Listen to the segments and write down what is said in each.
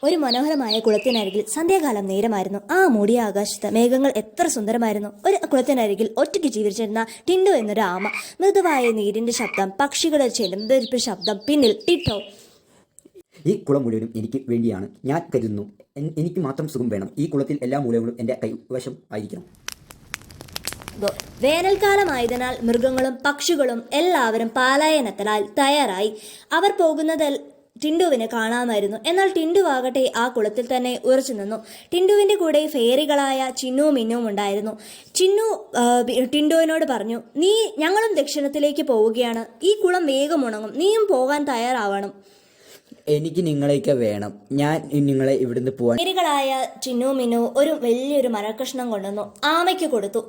ഒരു മനോഹരമായ കുളത്തിനരികിൽ സന്ധ്യാകാലം നേരമായിരുന്നു. ആ മൂടിയ ആകാശത്ത് മേഘങ്ങൾ എത്ര സുന്ദരമായിരുന്നു. ഒരു കുളത്തിനരികിൽ ഒറ്റയ്ക്ക് ജീവിച്ചിരുന്ന ടിൻഡു എന്നൊരു ആമ. മൃദുവായ നീരിന്റെ ശബ്ദം, പക്ഷികളുടെ ചെലമ്പെരിപ്പ് ശബ്ദം, പിന്നിൽ ടിറ്റോ. ഈ കുളം മുഴുവനും എനിക്ക് വേണ്ടിയാണ്. ഞാൻ കരുതുന്നു എനിക്ക് മാത്രം സുഖം വേണം. ഈ കുളത്തിൽ എല്ലാ മൂലകളും എൻ്റെ കൈവശം ആയിരിക്കണം. വേനൽക്കാലമായതിനാൽ മൃഗങ്ങളും പക്ഷികളും എല്ലാവരും പലായനത്തിനായി തയ്യാറായി. അവർ പോകുന്നത് ടിൻഡുവിനെ കാണാമായിരുന്നു. എന്നാൽ ടിൻഡുവാകട്ടെ ആ കുളത്തിൽ തന്നെ ഉറച്ചു നിന്നു. ടിൻഡുവിന്റെ കൂടെ ഫെയറികളായ ചിന്നുവും മിന്നുവും ഉണ്ടായിരുന്നു. ചിന്നു ടിൻഡുവിനോട് പറഞ്ഞു, ഞങ്ങളും ദക്ഷിണത്തിലേക്ക് പോവുകയാണ്. ഈ കുളം വേഗം ഉണങ്ങും. നീയും പോകാൻ തയ്യാറാവണം. എനിക്ക് നിങ്ങളെയൊക്കെ വേണം. ഞാൻ നിങ്ങളെ ഇവിടുന്ന് പോവാൻ. ഫെയറികളായ ചിന്നു മിന്നു ഒരു വലിയൊരു മരക്കഷ്ണം കൊണ്ടുവന്നു ആമയ്ക്ക് കൊടുത്തു.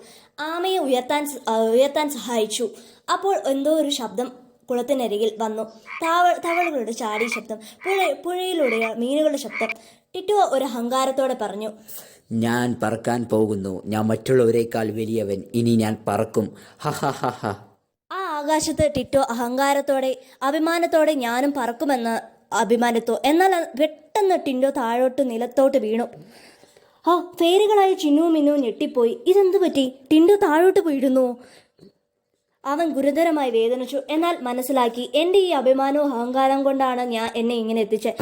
ആമയെ ഉയർത്താൻ സഹായിച്ചു. അപ്പോൾ എന്തോ ഒരു ശബ്ദം കുളത്തിനരികിൽ വന്നു. തവളുകളുടെ ചാടിയ ശബ്ദം, പുഴയിലൂടെ മീനുകളുടെ ശബ്ദം. ടിറ്റോ ഒരു അഹങ്കാരത്തോടെ പറഞ്ഞു, ഞാൻ പറക്കാൻ പോകുന്നു. ഞാൻ മറ്റുള്ളവരെക്കാൾ വലിയവൻ. ഇനി ഞാൻ പറക്കും. ഹ ഹ ഹ ഹ. ആ ആകാശത്ത് ടിറ്റോ അഹങ്കാരത്തോടെ അഭിമാനത്തോടെ ഞാനും പറക്കുമെന്ന് അഭിമാനത്തോ. എന്നാൽ പെട്ടെന്ന് ടിൻഡോ താഴോട്ട് നിലത്തോട്ട് വീണു. ഫെയറികളായ ചിന്നു മിന്നു ഞെട്ടിപ്പോയി. ഇതെന്തു പറ്റി? ടിൻഡോ താഴോട്ട് പോയിരുന്നു. അവൻ ഗുരുതരമായി വേദനിച്ചു. എന്നാൽ മനസ്സിലാക്കി, എൻ്റെ ഈ അഭിമാനവും അഹങ്കാരം കൊണ്ടാണ് എന്നെ ഇങ്ങനെ എത്തിച്ചത്.